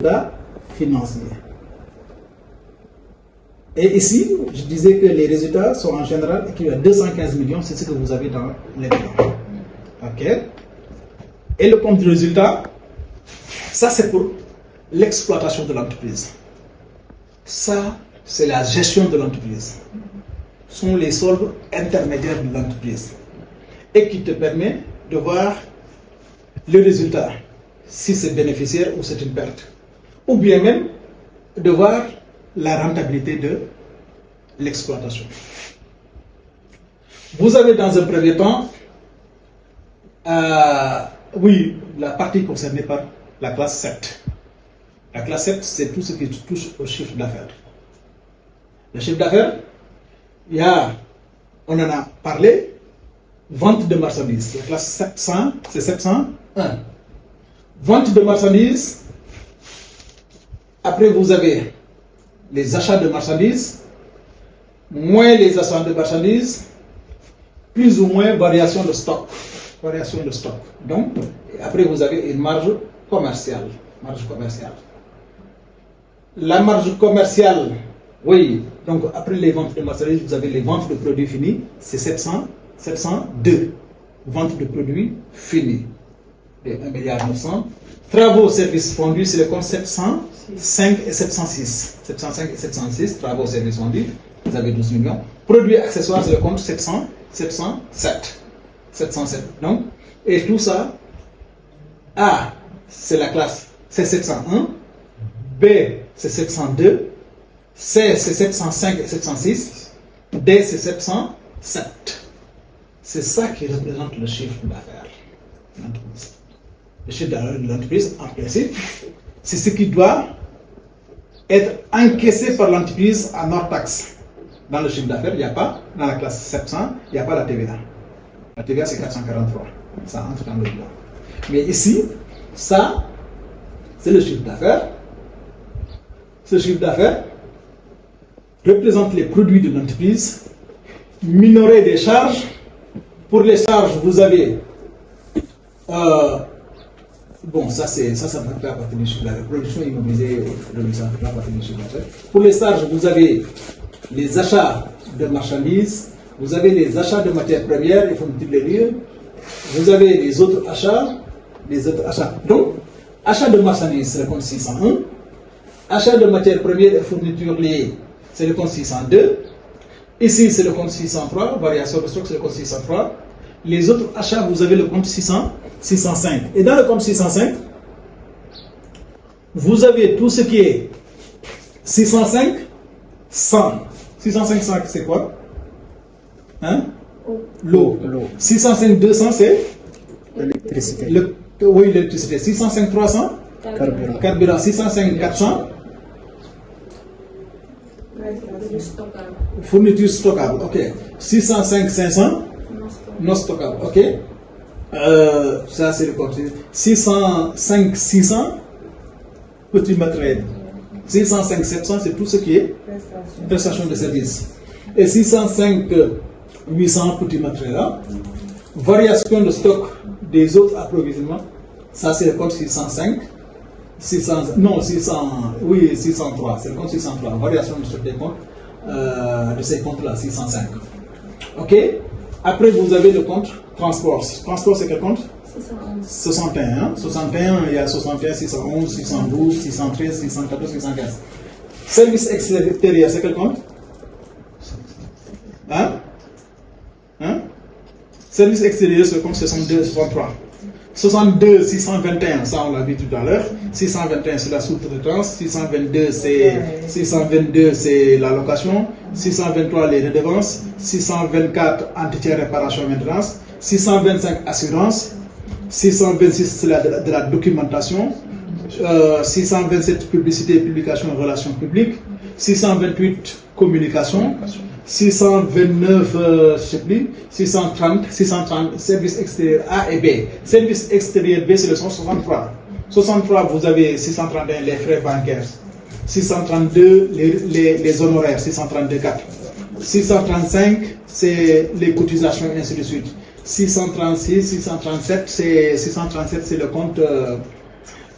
résultats financiers. Et ici, je disais que les résultats sont en général équivalents à 215 millions, c'est ce que vous avez dans les bilans. OK? Et le compte de résultat, ça c'est pour l'exploitation de l'entreprise. Ça, c'est la gestion de l'entreprise. Ce sont les soldes intermédiaires de l'entreprise. Et qui te permet de voir le résultat, si c'est bénéficiaire ou c'est une perte. Ou bien même de voir la rentabilité de l'exploitation. Vous avez dans un premier temps, oui, la partie concernée par la classe 7. La classe 7, c'est tout ce qui touche au chiffre d'affaires. Le chiffre d'affaires, on en a parlé, vente de marchandises. La classe 700, c'est 701. Vente de marchandises. Après, vous avez les achats de marchandises, moins les achats de marchandises, plus ou moins variation de stock. Variation de stock. Donc, après, vous avez une marge commerciale. Marge commerciale. La marge commerciale, oui, donc après les ventes de marchandises, vous avez les ventes de produits finis, c'est 702. Ventes de produits finis, de 1,9 milliard. Travaux, services fondus, c'est le compte 705 et 706. 705 et 706, travaux, services fondus, vous avez 12 millions. Produits accessoires, c'est le compte 707. 707. Donc, et tout ça, A, c'est la classe, c'est 701. B, c'est 702. C, c'est 705 et 706. D, c'est 707. C'est ça qui représente le chiffre d'affaires de l'entreprise. Le chiffre d'affaires de l'entreprise, en principe, c'est ce qui doit être encaissé par l'entreprise en hors taxe. Dans le chiffre d'affaires, il n'y a pas, dans la classe 700, il n'y a pas la TVA. La TVA, c'est 443. Ça entre dans le bilan. Mais ici, ça, c'est le chiffre d'affaires. Ce chiffre d'affaires représente les produits de l'entreprise, minoré des charges. Pour les charges, vous avez bon, ça ne fait pas partie du chiffre d'affaires. Production immobilisée, ça ne fait pas partie du chiffre d'affaires. Pour les charges, vous avez les achats de marchandises, vous avez les achats de matières premières, il faut multiplier les lieux. Vous avez les autres achats. Donc, achat de marchandises, c'est le compte 601. Achat de matières premières et fournitures liées, c'est le compte 602. Ici, c'est le compte 603. Variation de stock, c'est le compte 603. Les autres achats, vous avez le compte 605. Et dans le compte 605, vous avez tout ce qui est 605, 100. 605, 100, c'est quoi? Hein? L'eau. 605, 200, c'est l'électricité. Oui, l'électricité. 605, 300, carburant. 605, 400, fourniture stockable. Ok. 605, 500, non stockable. Ok. Ça, c'est le compte. 605, 600, petit matériel. 605, 700, c'est tout ce qui est prestation de service. Et 605, 800, petit matériel. Variation de stock des autres approvisionnements, ça c'est le compte 605. 603, c'est le compte 603. Variation de stock des comptes, de ces comptes-là, 605. Ok. Après, vous avez le compte transport. Transport, c'est quel compte? 61. 61, il y a 61, 611, 612, 613, 614, 615. Service extérieur, c'est quel compte? Service extérieur, c'est le compte 62, 63. 62, 621, ça on l'a vu tout à l'heure. 621, c'est la sous-traitance. 622, c'est la location. 623, les redevances. 624, entretien, réparation, maintenance. 625, assurance. 626, c'est de la documentation. 627, publicité, publication, relations publiques. 628, communication. 629, je ne sais plus, 630, service extérieur A et B. Service extérieur B, c'est le 163. 63, vous avez 631, les frais bancaires. 632, les honoraires, 632,4. 635, c'est les cotisations, et ainsi de suite. 636, 637, c'est le compte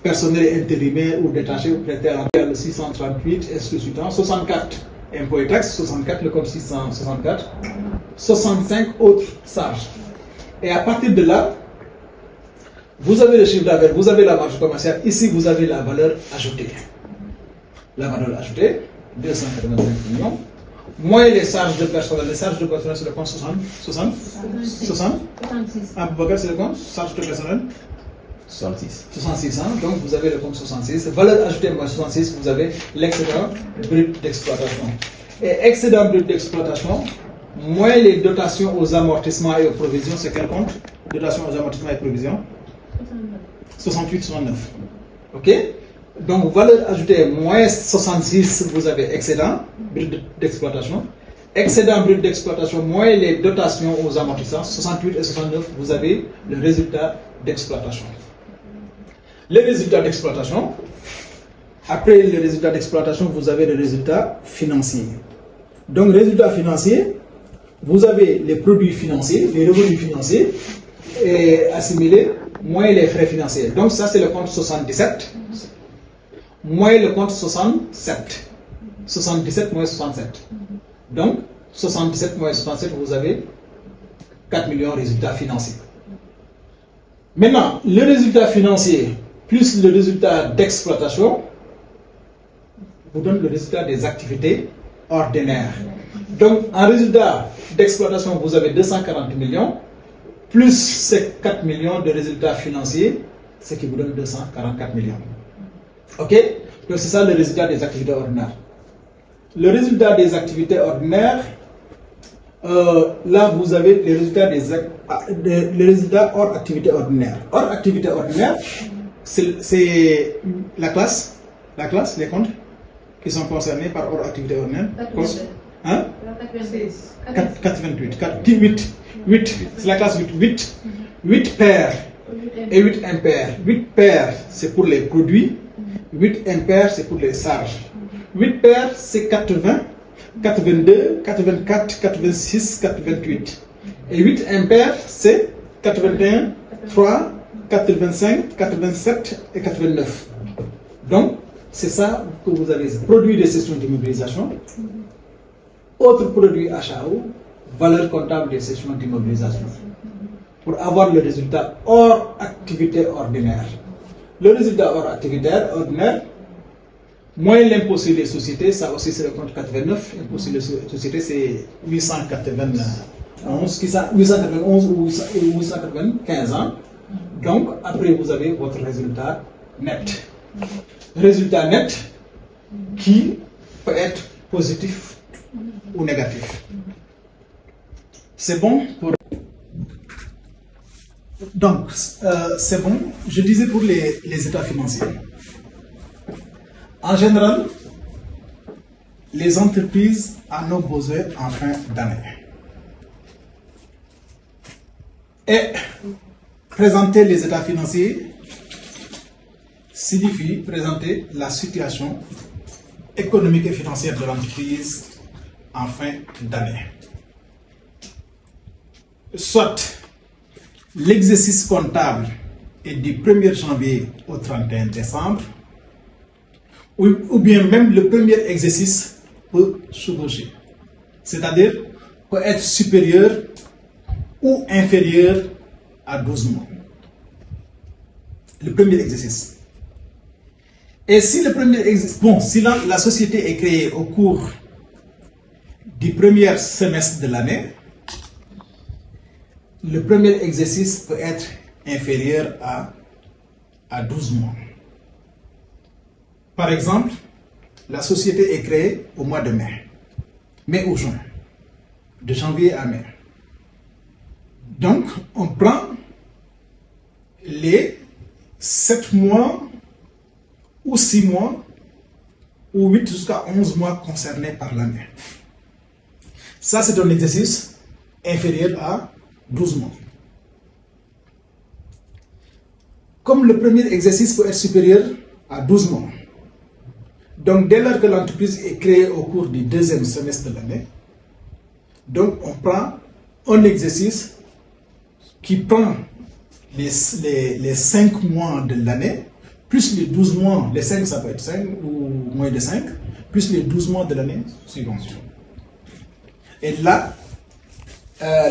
personnel intérimaire ou détaché ou prêté à le 638, est-ce que suivant, 64 impôts et taxes, 64 le compte 664, 65 autres charges. Et à partir de là, vous avez le chiffre d'affaires, vous avez la marge commerciale, ici vous avez la valeur ajoutée. La valeur ajoutée, 285 millions, moins les charges de personnel. Les charges de personnel, c'est le compte 60. Ah, c'est le compte charges de personnel 66. 66, hein? Donc vous avez le compte 66. Valeur ajoutée moins 66, vous avez l'excédent brut d'exploitation. Et excédent brut d'exploitation, moins les dotations aux amortissements et aux provisions, c'est quel compte? Dotations aux amortissements et provisions 68, 69. Ok? Donc valeur ajoutée moins 66, vous avez excédent brut d'exploitation. Excédent brut d'exploitation moins les dotations aux amortissements, 68 et 69, vous avez le résultat d'exploitation. Les résultats d'exploitation, après le résultat d'exploitation, vous avez le résultat financier. Donc, résultat financier, vous avez les produits financiers, les revenus financiers et assimilés, moins les frais financiers. Donc, ça, c'est le compte 77, moins le compte 67. 77 moins 67. Donc, 77 moins 67, vous avez 4 millions de résultats financiers. Maintenant, le résultat financier plus le résultat d'exploitation vous donne le résultat des activités ordinaires. Donc, en résultat d'exploitation, vous avez 240 millions, plus ces 4 millions de résultats financiers, ce qui vous donne 244 millions. Ok? Donc, c'est ça le résultat des activités ordinaires. Le résultat des activités ordinaires, là, vous avez les résultats les résultats hors activité ordinaire. Hors activité ordinaire, c'est la classe, les comptes qui sont concernés par hors activité ordinaire. Hein? 8, c'est la classe 8 paires et 8 impairs. 8 paires, c'est pour les produits, 8 impairs, c'est pour les charges. 8 paires, c'est 80, 82, 84, 86, 88. Et 8 impairs, c'est 81, 3, 85, 87 et 89. Donc, c'est ça que vous avez. Produit de cession d'immobilisation, autre produit achat ou valeur comptable de cession d'immobilisation. Pour avoir le résultat hors activité ordinaire. Le résultat hors activité ordinaire, moins l'impôt sur les sociétés, ça aussi c'est le compte 89. L'impôt sur les sociétés, c'est 891 ou 895 ans. Donc, après, vous avez votre résultat net. Résultat net qui peut être positif ou négatif. C'est bon pour... Donc, c'est bon. Je disais pour les états financiers. En général, les entreprises en ont besoin en fin d'année. Et présenter les états financiers signifie présenter la situation économique et financière de l'entreprise en fin d'année. Soit l'exercice comptable est du 1er janvier au 31 décembre, ou bien même le premier exercice peut chevaucher. C'est-à-dire peut être supérieur ou inférieur à 12 mois. Le premier exercice. Et si le premier exercice, si la société est créée au cours du premier semestre de l'année, le premier exercice peut être inférieur à 12 mois. Par exemple, la société est créée au mois de mai ou juin, de janvier à mai. Donc, on prend les 7 mois ou 6 mois ou 8 jusqu'à 11 mois concernés par l'année. Ça, c'est un exercice inférieur à 12 mois. Comme le premier exercice peut être supérieur à 12 mois, donc dès lors que l'entreprise est créée au cours du deuxième semestre de l'année, donc on prend un exercice qui prend les 5 mois de l'année plus les 12 mois, les 5 ça peut être 5 ou moins de 5, plus les 12 mois de l'année suivante. Et là,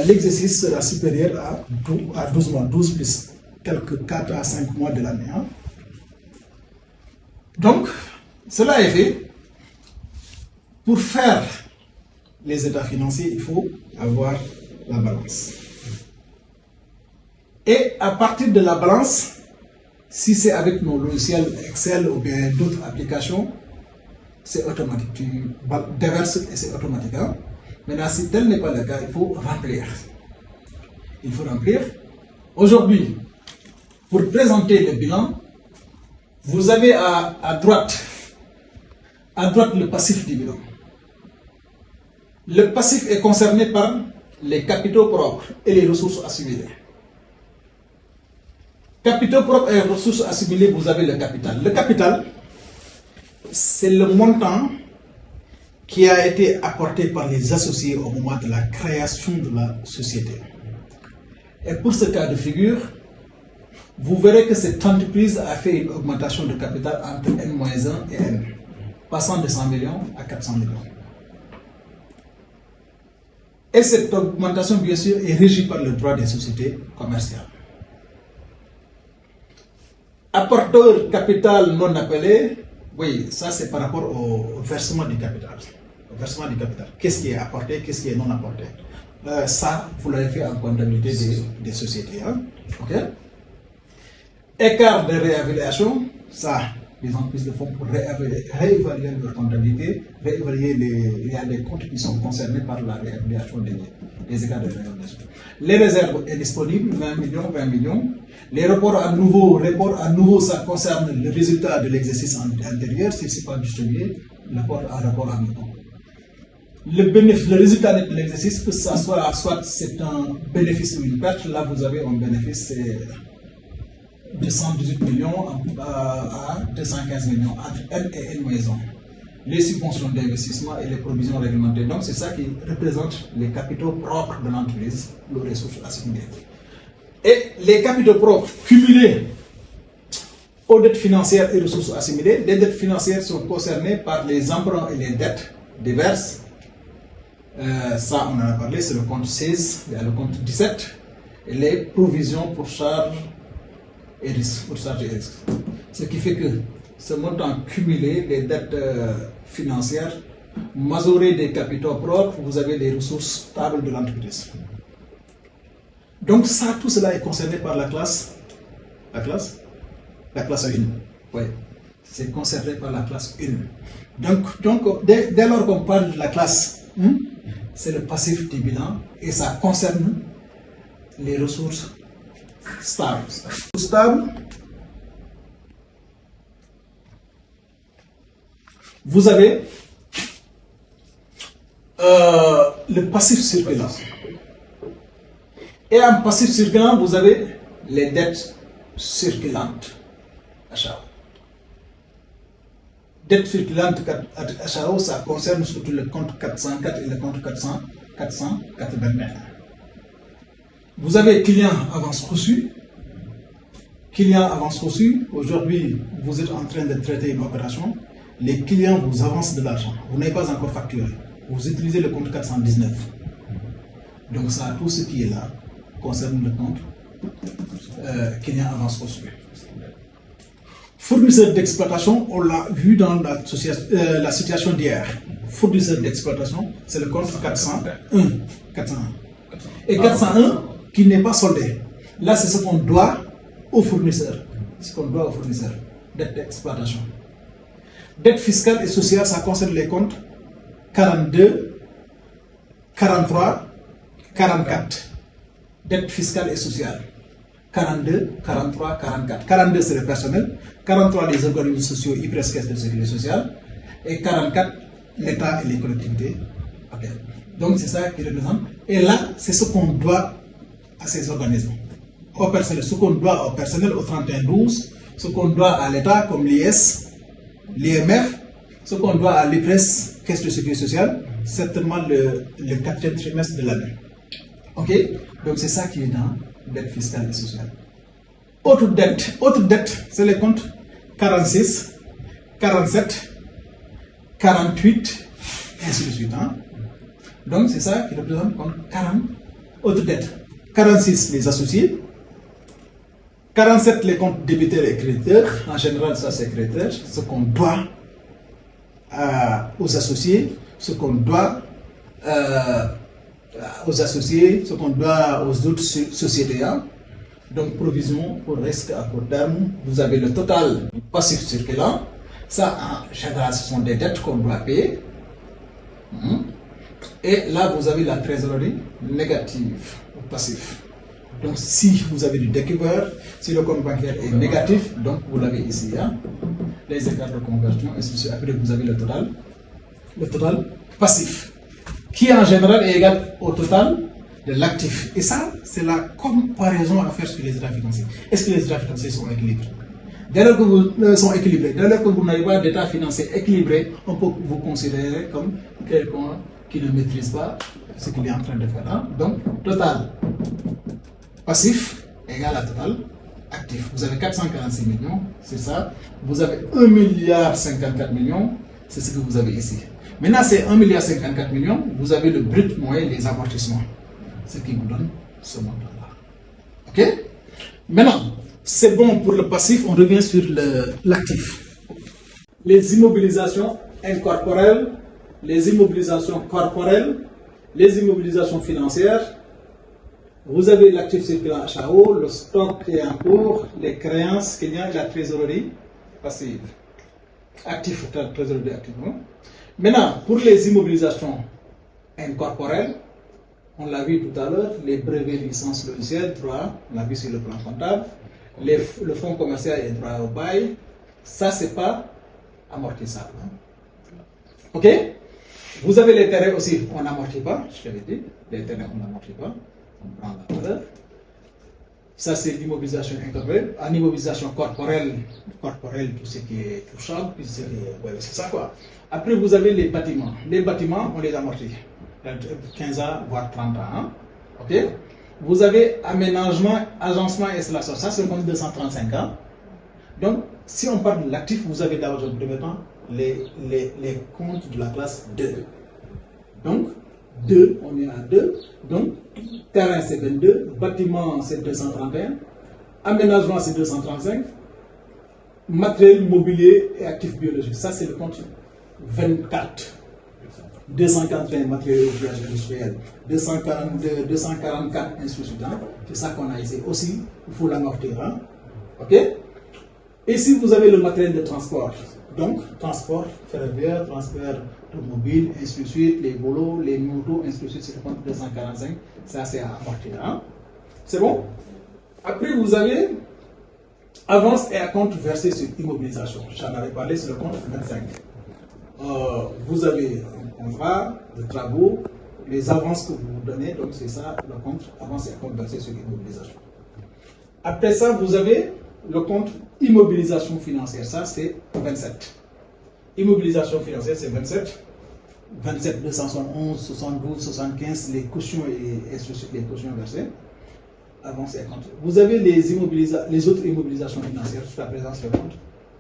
l'exercice sera supérieur à 12 mois, 12 plus quelques 4 à 5 mois de l'année. Hein. Donc, cela est fait. Pour faire les états financiers, il faut avoir la balance. Et à partir de la balance, si c'est avec nos logiciels Excel ou bien d'autres applications, c'est automatique. Tu déverses et c'est automatique. Hein? Maintenant, si tel n'est pas le cas, il faut remplir. Il faut remplir. Aujourd'hui, pour présenter le bilan, vous avez à droite le passif du bilan. Le passif est concerné par les capitaux propres et les ressources assimilées. Capitaux propres et ressources assimilées, vous avez le capital. Le capital, c'est le montant qui a été apporté par les associés au moment de la création de la société. Et pour ce cas de figure, vous verrez que cette entreprise a fait une augmentation de capital entre N-1 et N, passant de 100 millions à 400 millions. Et cette augmentation, bien sûr, est régie par le droit des sociétés commerciales. Apporteur capital non appelé, oui, ça c'est par rapport au versement du capital. Au versement du capital. Qu'est-ce qui est apporté, qu'est-ce qui est non apporté? Ça, vous l'avez fait en comptabilité des sociétés. Hein? Okay? Écart de réévaluation, ça, les entreprises le font pour réévaluer leur comptabilité, il y a des comptes qui sont concernés par la réévaluation des écarts de réévaluation. Les réserves sont disponibles, 20 millions, 20 millions. Les reports à nouveau, ça concerne le résultat de l'exercice antérieur, si ce n'est pas distribué, rapport à nouveau. Le résultat de l'exercice, que ça soit c'est un bénéfice ou une perte, là vous avez un bénéfice, c'est de 118 millions à 215 millions entre N et N-1. Les subventions d'investissement et les provisions réglementées. Donc c'est ça qui représente les capitaux propres de l'entreprise, les ressources assimilées. Et les capitaux propres cumulés aux dettes financières et ressources assimilées, les dettes financières sont concernées par les emprunts et les dettes diverses. Ça, on en a parlé, c'est le compte 16, il y a le compte 17, et les provisions pour charges et risques. Ce qui fait que ce montant cumulé, les dettes financières, majoré des capitaux propres, vous avez les ressources stables de l'entreprise. Donc ça, tout cela est concerné par la classe 1. Oui, c'est concerné par la classe 1. Donc dès lors qu'on parle de la classe 1, c'est le passif du bilan et ça concerne les ressources stables. Vous avez le passif circulant. Et en passif circulant, vous avez les dettes circulantes. Dettes circulantes HAO, ça concerne surtout le compte 404 et le compte 481. Vous avez client avance reçu. Client avance reçu. Aujourd'hui, vous êtes en train de traiter une opération. Les clients vous avancent de l'argent. Vous n'avez pas encore facturé. Vous utilisez le compte 419. Donc ça, tout ce qui est là concerne le compte client avance reçu. Fournisseur d'exploitation, on l'a vu dans la situation d'hier. Fournisseur d'exploitation, c'est le compte 401. Et 401 qui n'est pas soldé. Là, c'est ce qu'on doit au fournisseur. Dette d'exploitation. Dette fiscale et sociale, ça concerne les comptes 42, 43, 44. Dette fiscale et sociale. 42, 43, 44. 42 c'est le personnel, 43 les organismes sociaux, IPRES, caisse de sécurité sociale, et 44 l'État et les collectivités. Okay. Donc c'est ça qui représente. Et là, c'est ce qu'on doit à ces organismes. Au personnel, ce qu'on doit au personnel au 31-12, ce qu'on doit à l'État comme l'IS, l'IMF, ce qu'on doit à l'IPRES, caisse de sécurité sociale, certainement le 4e trimestre de l'année. Ok? Donc c'est ça qui est dans dette fiscale et sociale. Autre dette, c'est les comptes 46, 47, 48, ainsi de suite. Hein. Donc c'est ça qui représente comme 40 autres dettes. 46 les associés, 47 les comptes débiteurs et créditeurs. En général, ça c'est créditeurs, ce qu'on doit aux associés, ce qu'on doit aux associés, ce qu'on doit aux autres sociétés. Hein. Donc provision pour risque à court terme, vous avez le total du passif circulant. Ça, en général, ce sont des dettes qu'on doit payer. Et là, vous avez la trésorerie négative ou passif. Donc, si vous avez du découvert, si le compte bancaire est négatif, donc vous l'avez ici, hein, les écarts de conversion, et ceci. Après, vous avez le total passif, qui en général est égal au total de l'actif. Et ça, c'est la comparaison à faire sur les états financiers. Est-ce que les états financiers sont équilibrés? Dès lors que vous sont équilibrés, dès lors que vous n'avez pas d'état financier équilibré, on peut vous considérer comme quelqu'un qui ne maîtrise pas ce qu'il est en train de faire. Hein? Donc, total passif égale à total actif. Vous avez 446 millions, c'est ça. Vous avez 1,54 milliard, c'est ce que vous avez ici. Maintenant, c'est 1,54 milliard, vous avez le brut moyen des amortissements, ce qui vous donne ce montant-là. Ok? Maintenant, c'est bon pour le passif, on revient sur l'actif. Les immobilisations incorporelles, les immobilisations corporelles, les immobilisations financières. Vous avez l'actif circulant HAO, le stock qui est en cours, les créances qu'il y a et la trésorerie passive. Actif, trésorerie active. Maintenant, pour les immobilisations incorporelles, on l'a vu tout à l'heure, les brevets, licences logicielles, droit, on l'a vu sur le plan comptable, le fonds commercial et droit au bail, ça c'est pas amortissable. Hein. Ok? Vous avez les terrains aussi, on n'amortit pas, je l'avais dit, les terrains on n'amortit pas, on prend la valeur. Ça c'est l'immobilisation incorporelle. En immobilisation corporelle, tout ce qui est touchable, c'est ça quoi. Après vous avez les bâtiments. Les bâtiments, on les amortit. 15 ans, voire 30 ans. Hein? Ok? Vous avez aménagement, agencement et installation. Ça, c'est le compte 235 ans. Donc, si on parle de l'actif, vous avez d'abord, dans le premier temps, les comptes de la classe 2. Donc, 2, on est à 2. Donc, terrain, c'est 22. Bâtiment, c'est 231. Aménagement, c'est 235. Matériel, mobilier et actifs biologiques. Ça, c'est le compte 24. 241 matériaux industriels, 242, 244, ainsi de suite. C'est ça qu'on a ici. Aussi, il faut l'amortir. Hein? Ok? Ici, vous avez le matériel de transport. Donc, transport ferroviaire, transport automobile, ainsi de suite, les bolos, les motos, ainsi de suite, c'est le compte 245. Ça, c'est à amortir. Hein? C'est bon? Après, vous avez avance et compte versé sur immobilisation. J'en avais parlé sur le compte 25. Vous avez un contrat de travaux, les avances que vous vous donnez, donc c'est ça le compte avance et compte versé sur l'immobilisation. Après ça, vous avez le compte immobilisation financière, ça c'est 27. Immobilisation financière c'est 27. 27, 271, 72, 75, les cautions et ainsi de suite, les cautions versées. Avance et compte. Vous avez les autres immobilisations financières, jusqu'à présent c'est le compte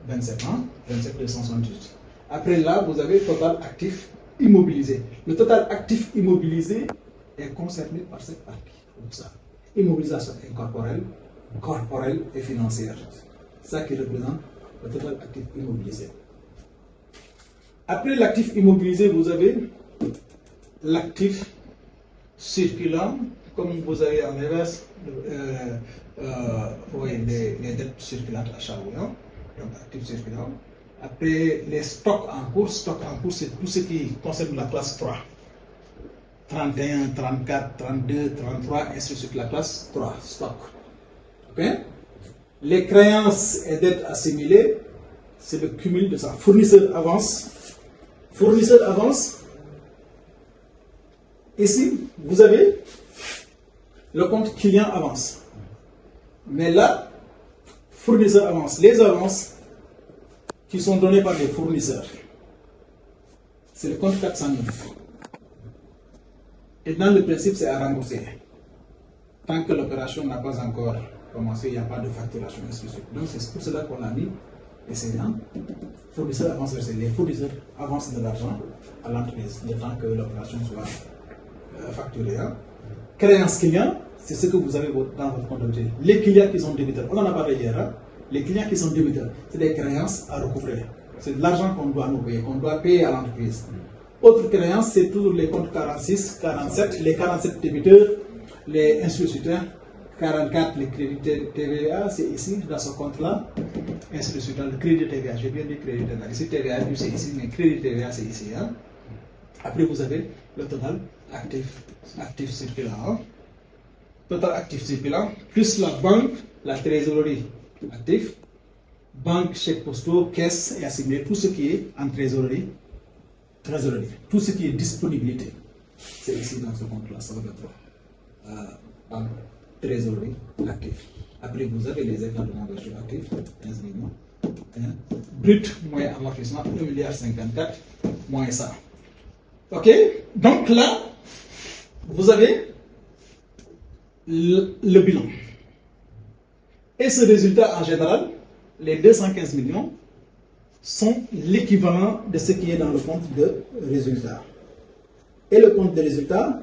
27 ans, 27, 278. Après là, vous avez le total actif immobilisé. Le total actif immobilisé est concerné par cette partie. Donc ça, immobilisation incorporelle, corporelle et financière. Ça qui représente le total actif immobilisé. Après l'actif immobilisé, vous avez l'actif circulant, comme vous avez en inverse les dettes circulantes à chaque moment. Donc actif circulant. Après, les stocks en cours, c'est tout ce qui concerne la classe 3. 31, 34, 32, 33, ainsi de suite, la classe 3, stock. Okay? Les créances et dettes assimilées, c'est le cumul de ça. Fournisseur avance. Fournisseur avance. Ici, vous avez le compte client avance. Mais là, fournisseur avance. Les avances qui sont donnés par les fournisseurs. C'est le compte 409. Et dans le principe, c'est à rembourser. Tant que l'opération n'a pas encore commencé, il n'y a pas de facturation. Donc c'est pour cela qu'on a mis Et c'est un fournisseur avance versé. Les fournisseurs avancent de l'argent à l'entreprise, le temps que l'opération soit facturée. Hein. Créance client, c'est ce que vous avez dans votre comptabilité. Les clients qui sont débiteurs, on en a parlé hier, hein. Les clients qui sont débiteurs, c'est des créances à recouvrer. C'est de l'argent qu'on doit nous payer, qu'on doit payer à l'entreprise. Autre créance, c'est toujours les comptes 46, 47, les 47 débiteurs, les instituteurs, 44, les crédits TVA, c'est ici, dans ce compte-là, ainsi de suite, le crédit TVA, j'ai bien dit crédit TVA, ici TVA, c'est ici, mais crédit TVA, c'est ici. Hein. Après, vous avez le total actif circulant. Hein. Total actif circulant, plus la banque, la trésorerie actif, banque, chèques postaux, caisse et assimilé, tout ce qui est en trésorerie, tout ce qui est disponibilité, c'est ici dans ce compte-là, ça va être banque, trésorerie, actif. Après, vous avez les écarts de l'engagement actif, 15 millions, brut, moins amortissement, 1,54 milliard, moins ça. Ok? Donc là, vous avez le bilan. Et ce résultat, en général, les 215 millions, sont l'équivalent de ce qui est dans le compte de résultat. Et le compte de résultat,